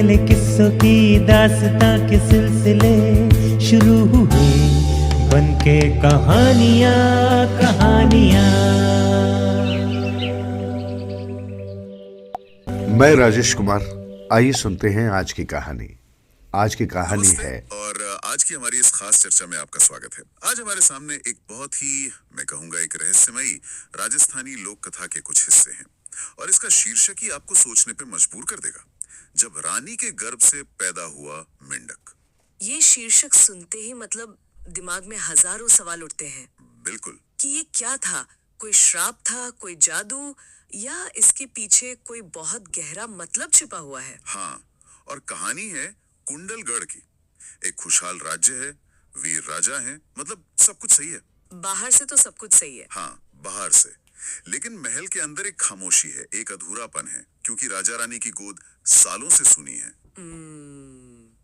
पहले किस्सों की दास्तां के सिलसिले शुरू हुए, बनके कहानियां कहानियां। मैं राजेश कुमार, आइए सुनते हैं आज की कहानी। आज की कहानी नमस्ते, है और आज की हमारी इस खास चर्चा में आपका स्वागत है। आज हमारे सामने एक बहुत ही, मैं कहूंगा, एक रहस्यमयी राजस्थानी लोक कथा के कुछ हिस्से हैं, और इसका शीर्षक ही आपको सोचने पे मजबूर कर देगा। जब रानी के गर्भ से पैदा हुआ मेंढक। ये शीर्षक सुनते ही मतलब दिमाग में हजारों सवाल उठते हैं बिल्कुल। कि ये क्या था, कोई श्राप था, कोई जादू, या इसके पीछे कोई बहुत गहरा मतलब छिपा हुआ है। हाँ, और कहानी है कुंडलगढ़ की। एक खुशहाल राज्य है, वीर राजा हैं, मतलब सब कुछ सही है। बाहर से तो सब कुछ सही है। हाँ, बाहर से। लेकिन महल के अंदर एक खामोशी है, एक अधूरापन है, क्योंकि राजा रानी की गोद सालों से सुनी है।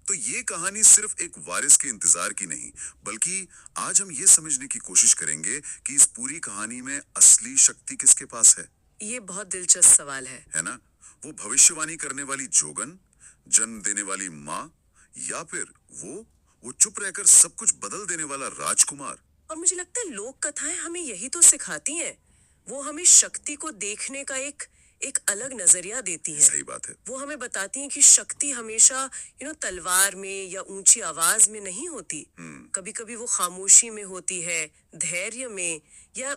तो ये कहानी सिर्फ एक वारिस के इंतजार की नहीं, बल्कि आज हम ये समझने की कोशिश करेंगे कि इस पूरी कहानी में असली शक्ति किसके पास है। ये बहुत दिलचस्प सवाल है ना? वो भविष्यवाणी करने वाली जोगन, जन्म देने वाली माँ, या फिर वो चुप रहकर सब कुछ बदल देने वाला राजकुमार। और मुझे लगता है लोक कथाएं हमें यही तो सिखाती हैं। वो हमें शक्ति को देखने का एक अलग नजरिया देती हैं। सही बात है। वो हमें बताती हैं कि शक्ति हमेशा तलवार में या ऊंची आवाज में नहीं होती। कभी कभी वो खामोशी में होती है, धैर्य में, या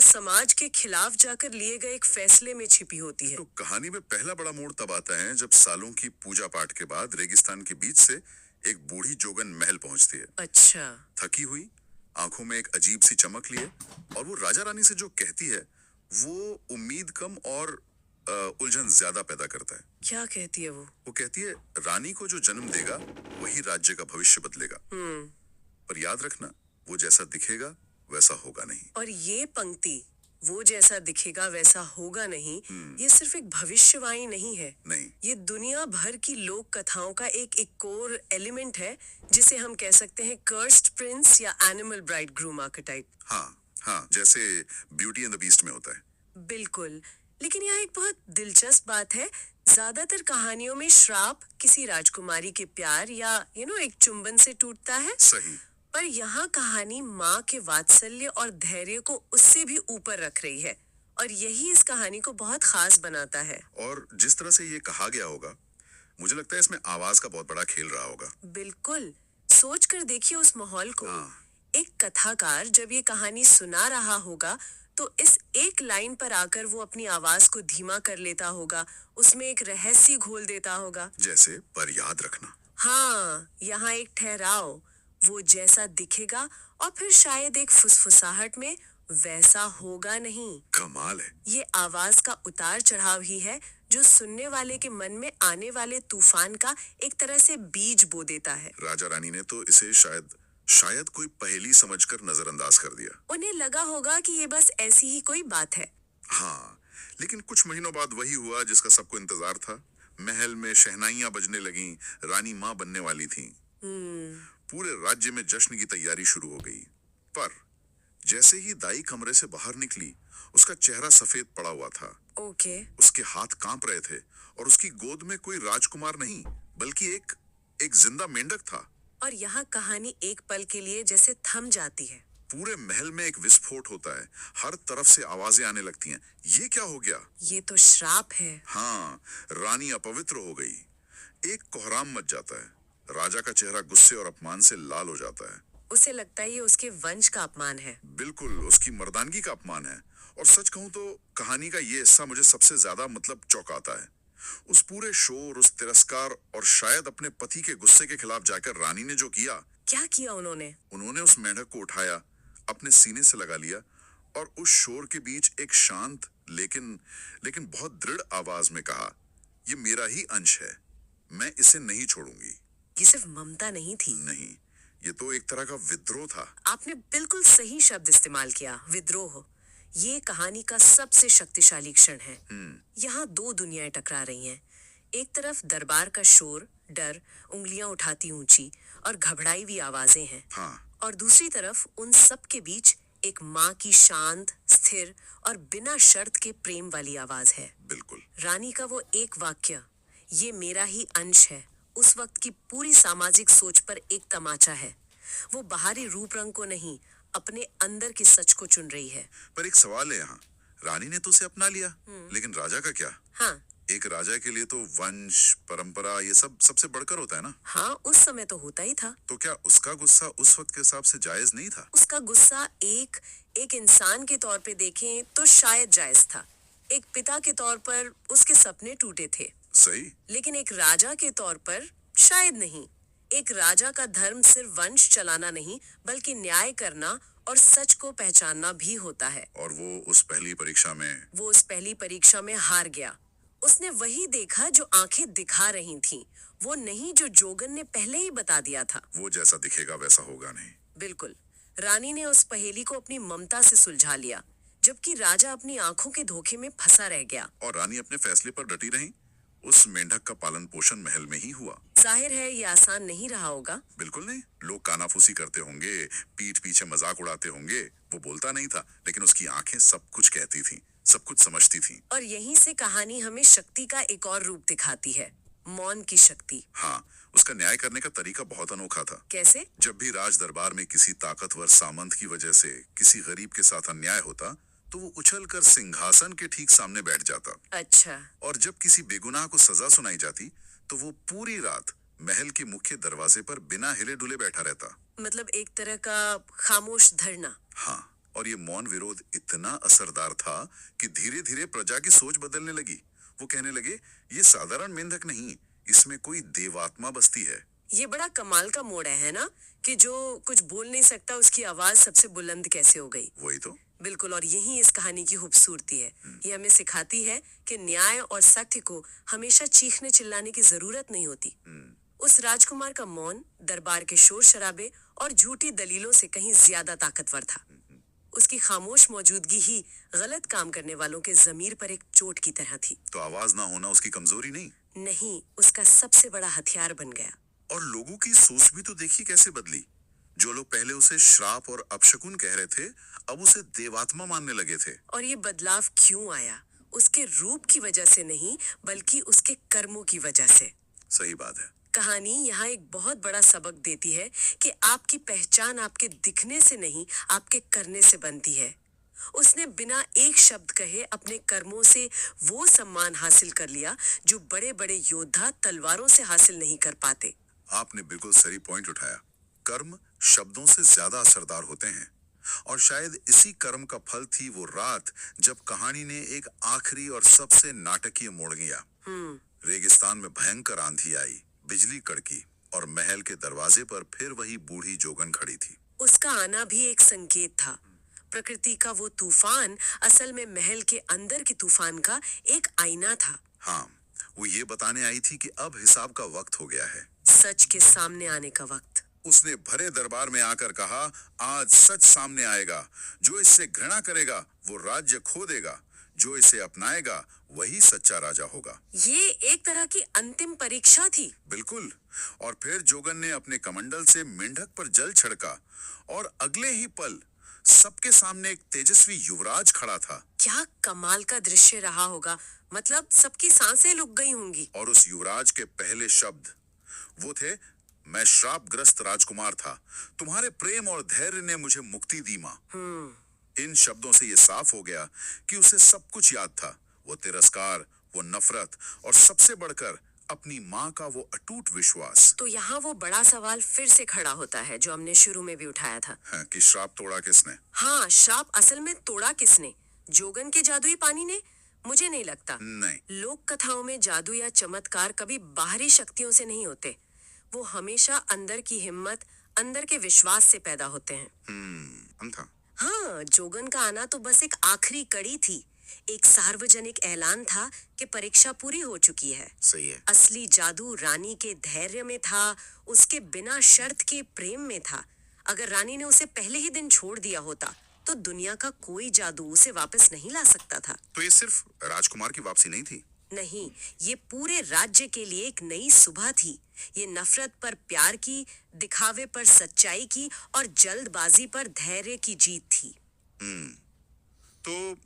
समाज के खिलाफ जाकर लिए गए एक फैसले में छिपी होती है। तो कहानी में पहला बड़ा मोड़ तब आता है जब सालों की पूजा पाठ के बाद रेगिस्तान के बीच से एक बूढ़ी जोगन महल पहुंचती है। अच्छा। थकी हुई, आंखों में एक अजीब सी चमक लिए, और वो राजा रानी से जो कहती है वो उम्मीद कम और उलझन ज्यादा पैदा करता है। क्या कहती है वो? वो कहती है, रानी को जो जन्म देगा वही राज्य का भविष्य बदलेगा। पर याद रखना, वो जैसा दिखेगा वैसा होगा नहीं। और ये पंक्ति, वो जैसा दिखेगा वैसा होगा नहीं, ये सिर्फ एक भविष्यवाणी नहीं है। नहीं, ये दुनिया भर की लोक कथाओं का एक कोर एलिमेंट है, जिसे हम कह सकते हैं कर्स्ड प्रिंस या एनिमल ब्राइड ग्रूम आर्केटाइप। हाँ, जैसे ब्यूटी एंड द बीस्ट में होता है। बिल्कुल। लेकिन यहाँ एक बहुत दिलचस्प बात है, ज्यादातर कहानियों में श्राप किसी राजकुमारी के प्यार या एक चुंबन से टूटता है। सही। पर यहाँ कहानी माँ के वात्सल्य और धैर्य को उससे भी ऊपर रख रही है, और यही इस कहानी को बहुत खास बनाता है। और जिस तरह से ये कहा गया होगा, मुझे लगता है इसमें आवाज का बहुत बड़ा खेल रहा होगा। बिल्कुल। सोच कर देखिए उस माहौल को। एक कथाकार जब ये कहानी सुना रहा होगा तो इस एक लाइन पर आकर वो अपनी आवाज को धीमा कर लेता होगा, उसमें एक रहस्य घोल देता होगा। जैसे, पर याद रखना। हाँ, यहाँ एक ठहराव, वो जैसा दिखेगा, और फिर शायद एक फुसफुसाहट में, वैसा होगा नहीं। कमाल है। ये आवाज का उतार चढ़ाव ही है जो सुनने वाले के मन में आने वाले तूफान का एक तरह से बीज बो देता है। राजा रानी ने तो इसे शायद कोई पहेली समझकर नजरअंदाज कर दिया। उन्हें लगा होगा कि ये बस ऐसी ही कोई बात है। हाँ, लेकिन कुछ महीनों बाद वही हुआ जिसका सबको इंतजार था। महल में शहनाइयां बजने लगीं, रानी माँ बनने वाली थी। पूरे राज्य में जश्न की तैयारी शुरू हो गई। पर जैसे ही दाई कमरे से बाहर निकली, उसका चेहरा सफेद पड़ा हुआ था। ओके। उसके हाथ कांप रहे थे, और उसकी गोद में कोई राजकुमार नहीं, बल्कि एक जिंदा मेंढक था। और यहाँ कहानी एक पल के लिए जैसे थम जाती है। पूरे महल में एक विस्फोट होता है, हर तरफ से आवाजें आने लगती हैं। ये क्या हो गया? ये तो श्राप है। हाँ, रानी अपवित्र हो गई। एक कोहराम मच जाता है, राजा का चेहरा गुस्से और अपमान से लाल हो जाता है। उसे लगता है ये उसके वंश का अपमान है। बिल्कुल, उसकी मर्दानगी का अपमान है। और सच कहूं तो कहानी का ये हिस्सा मुझे सबसे ज्यादा चौंकाता है। उस पूरे शोर, उस तिरस्कार, और शायद अपने पति के गुस्से के खिलाफ जाकर रानी ने जो किया। क्या किया उन्होंने उस मेंढक को उठाया, अपने सीने से लगा लिया, और उस शोर के बीच एक शांत लेकिन बहुत दृढ़ आवाज में कहा, ये मेरा ही अंश है, मैं इसे नहीं छोड़ूंगी। ये सिर्फ ममता नहीं थी। नहीं, ये तो एक तरह का विद्रोह था। आपने बिल्कुल सही शब्द इस्तेमाल किया, विद्रोह। ये कहानी का सबसे शक्तिशाली क्षण है। यहाँ दो दुनियाएं टकरा रही हैं। एक तरफ दरबार का शोर, डर, उंगलियां उठाती ऊंची और घबराई हुई आवाजें हैं। और दूसरी तरफ उन सब के बीच एक माँ की शांत, स्थिर और बिना शर्त के प्रेम वाली आवाज है। बिल्कुल। रानी का वो एक वाक्य, ये मेरा ही अंश है। उस वक्त की पूरी सामाजिक सोच पर एक तमाचा है। वो बाहरी रूप रंग को नहीं, अपने अंदर की सच को चुन रही है। पर एक सवाल है यहाँ, रानी ने तो उसे अपना लिया, लेकिन राजा का क्या? हाँ एक राजा के लिए तो वंश, परंपरा ये सब सबसे बढ़कर होता है ना। हाँ, उस समय तो होता ही था। तो क्या उसका गुस्सा उस वक्त के हिसाब से जायज नहीं था? उसका गुस्सा एक इंसान के तौर पे देखें तो शायद जायज था। एक पिता के तौर पर उसके सपने टूटे थे, सही। लेकिन एक राजा के तौर पर शायद नहीं। एक राजा का धर्म सिर्फ वंश चलाना नहीं, बल्कि न्याय करना और सच को पहचानना भी होता है। और वो उस पहली परीक्षा में हार गया। उसने वही देखा जो आंखें दिखा रही थीं, वो नहीं जो जोगन ने पहले ही बता दिया था। वो जैसा दिखेगा वैसा होगा नहीं। बिल्कुल। रानी ने उस पहेली को अपनी ममता से सुलझा लिया, जबकि राजा अपनी आंखों के धोखे में फंसा रह गया। और रानी अपने फैसले पर डटी रही। उस मेंढक का पालन पोषण महल में ही हुआ। जाहिर है ये आसान नहीं रहा होगा। बिल्कुल नहीं। लोग कानाफूसी करते होंगे, पीठ पीछे मजाक उड़ाते होंगे। वो बोलता नहीं था, लेकिन उसकी आंखें सब कुछ कहती थीं, सब कुछ समझती थीं। और यहीं से कहानी हमें शक्ति का एक और रूप दिखाती है, मौन की शक्ति। हाँ, उसका न्याय करने का तरीका बहुत अनोखा था। कैसे? जब भी राज दरबार में किसी ताकतवर सामंत की वजह से किसी गरीब के साथ अन्याय होता, तो वो उछलकर सिंहासन के ठीक सामने बैठ जाता। अच्छा। और जब किसी बेगुनाह को सजा सुनाई जाती, तो वो पूरी रात महल के मुख्य दरवाजे पर बिना हिले डुले बैठा रहता। मतलब एक तरह का खामोश धरना। हाँ, और ये मौन विरोध इतना असरदार था कि धीरे धीरे प्रजा की सोच बदलने लगी। वो कहने लगे, ये साधारण मेंढक नहीं, इसमें कोई देवात्मा बसती है। ये बड़ा कमाल का मोड़ है ना, कि जो कुछ बोल नहीं सकता उसकी आवाज सबसे बुलंद कैसे हो गई। वही तो। बिल्कुल। और यही इस कहानी की खूबसूरती है। ये हमें सिखाती है कि न्याय और सत्य को हमेशा चीखने चिल्लाने की जरूरत नहीं होती। उस राजकुमार का मौन दरबार के शोर शराबे और झूठी दलीलों से कहीं ज्यादा ताकतवर था। उसकी खामोश मौजूदगी ही गलत काम करने वालों के जमीर पर एक चोट की तरह थी। तो आवाज ना होना उसकी कमजोरी नहीं, उसका सबसे बड़ा हथियार बन गया। और लोगों की सोच भी तो देखी कैसे बदली। जो लोग पहले उसे श्राप और अपशकुन कह रहे थे, अब उसे देवात्मा मानने लगे थे। और ये बदलाव क्यों आया? उसके रूप की वजह से नहीं, बल्कि उसके कर्मों की वजह से। सही बात है। कहानी यहाँ एक बहुत बड़ा सबक देती है कि आपकी पहचान आपके दिखने से नहीं, आपके करने से बनती है। उसने बिना एक शब्द कहे अपने कर्मों से वो सम्मान हासिल कर लिया जो बड़े बड़े योद्धा तलवारों से हासिल नहीं कर पाते। आपने बिल्कुल सही पॉइंट उठाया। कर्म शब्दों से ज्यादा असरदार होते हैं, और शायद इसी कर्म का फल थी वो रात जब कहानी ने एक आखिरी और सबसे नाटकीय मोड़ लिया। रेगिस्तान में भयंकर आंधी आई, बिजली कड़की, और महल के दरवाजे पर फिर वही बूढ़ी जोगन खड़ी थी। उसका आना भी एक संकेत था। प्रकृति का वो तूफान असल में महल के अंदर के तूफान का एक आईना था। हाँ, वो ये बताने आई थी कि अब हिसाब का वक्त हो गया है, सच के सामने आने का वक्त। उसने भरे दरबार में आकर कहा, आज सच सामने आएगा। जो इससे घृणा करेगा वो राज्य खो देगा, जो इसे अपनाएगा वही सच्चा राजा होगा। ये एक तरह की अंतिम परीक्षा थी। बिल्कुल। और फिर जोगन ने अपने कमंडल से मेंढक पर जल छिड़का, और अगले ही पल सबके सामने एक तेजस्वी युवराज खड़ा था। क्या कमाल का दृश्य रहा होगा। मतलब सबकी सांसें रुक गई होंगी। और उस युवराज के पहले शब्द वो थे, मैं श्रापग्रस्त राजकुमार था, तुम्हारे प्रेम और धैर्य ने मुझे मुक्ति दी माँ। इन शब्दों से ये साफ हो गया कि उसे सब कुछ याद था। वो तिरस्कार, वो नफरत, और सबसे बढ़कर अपनी माँ का वो अटूट विश्वास। तो यहाँ वो बड़ा सवाल फिर से खड़ा होता है जो हमने शुरू में भी उठाया था। हाँ, कि श्राप तोड़ा किसने? हाँ, श्राप असल में तोड़ा किसने? जोगन के जादुई पानी ने? मुझे नहीं लगता। नहीं। लोक कथाओं में जादू या चमत्कार कभी बाहरी शक्तियों से नहीं होते। वो हमेशा अंदर की हिम्मत, अंदर के विश्वास से पैदा होते हैं। था। हाँ, जोगन का आना तो बस एक आखिरी कड़ी थी। एक सार्वजनिक ऐलान था कि परीक्षा पूरी हो चुकी है। सही है। असली जादू रानी के धैर्य में था, उसके बिना शर्त के प्रेम में था। अगर रानी ने उसे पहले ही दिन छोड़ दिया होता, तो दुनिया का कोई जादू उसे वापस नहीं ला सकता था। तो ये सिर्फ राजकुमार की वापसी नहीं थी? नहीं, ये पूरे राज्य के लिए एक नई सुबह थी। ये नफरत पर प्यार की, दिखावे पर सच्चाई की, और जल्दबाजी पर धैर्य की जीत थी। तो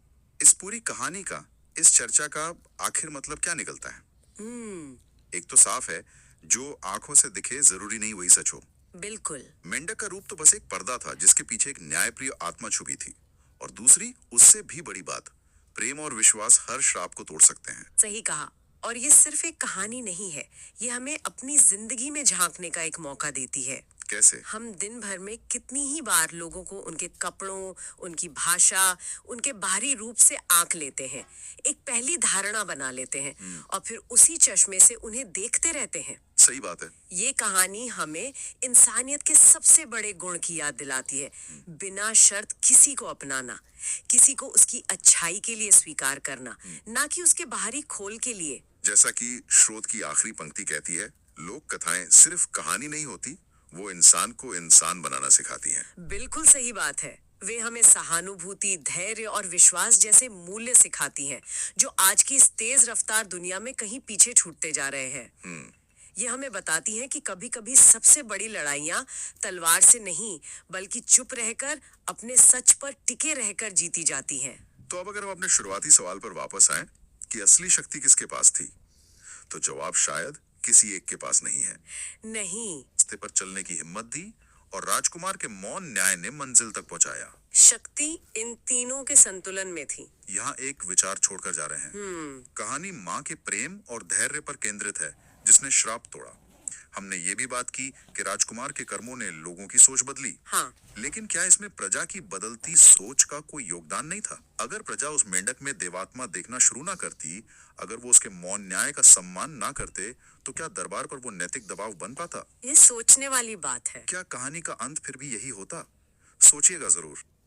इस पूरी कहानी का, इस चर्चा का आखिर मतलब क्या निकलता है? एक तो साफ है, जो आंखों से दिखे जरूरी नहीं वही सच हो। बिल्कुल। मेंढक का रूप तो बस एक पर्दा था जिसके पीछे एक न्यायप्रिय आत्मा छुपी थी। और दूसरी, उससे भी बड़ी बात, प्रेम और विश्वास हर श्राप को तोड़ सकते हैं। सही कहा। और ये सिर्फ एक कहानी नहीं है, ये हमें अपनी जिंदगी में झांकने का एक मौका देती है। कैसे? हम दिन भर में कितनी ही बार लोगों को उनके कपड़ों, उनकी भाषा, उनके बाहरी रूप से आंक लेते हैं, एक पहली धारणा बना लेते हैं और फिर उसी चश्मे से उन्हें देखते रहते हैं। सही बात है। ये कहानी हमें इंसानियत के सबसे बड़े गुण की याद दिलाती है। बिना शर्त किसी को अपनाना, किसी को उसकी अच्छाई के लिए स्वीकार करना, ना कि उसके बाहरी खोल के लिए। जैसा कि स्रोत की आखिरी पंक्ति कहती है, लोक कथाएं सिर्फ कहानी नहीं होती, वो इंसान को इंसान बनाना सिखाती हैं। बिल्कुल सही बात है। वे हमें सहानुभूति, धैर्य और विश्वास जैसे मूल्य सिखाती हैं, जो आज की इस तेज रफ्तार दुनिया में कहीं पीछे छूटते जा रहे हैं। ये हमें बताती हैं कि कभी-कभी सबसे बड़ी लड़ाइयाँ तलवार से नहीं, बल्कि चुप रहकर, अपने सच पर टिके रहकर जीती जाती हैं। तो अब अगर हम अपने शुरुआती सवाल पर वापस आए कि असली शक्ति किसके पास थी, तो जवाब शायद किसी एक के पास नहीं है। नहीं, रास्ते पर चलने की हिम्मत दी और राजकुमार के मौन न्याय ने मंजिल तक पहुंचाया। शक्ति इन तीनों के संतुलन में थी। यहाँ एक विचार छोड़कर जा रहे हैं। कहानी माँ के प्रेम और धैर्य पर केंद्रित है, जिसने श्राप तोड़ा। हमने ये भी बात की कि राजकुमार के कर्मों ने लोगों की सोच बदली। हाँ। लेकिन क्या इसमें प्रजा की बदलती सोच का कोई योगदान नहीं था? अगर प्रजा उस मेंढक में देवात्मा देखना शुरू ना करती, अगर वो उसके मौन न्याय का सम्मान ना करते, तो क्या दरबार पर वो नैतिक दबाव बन पाता? ये सोचने वाली बात है। क्या कहानी का अंत फिर भी यही होता? सोचिएगा जरूर।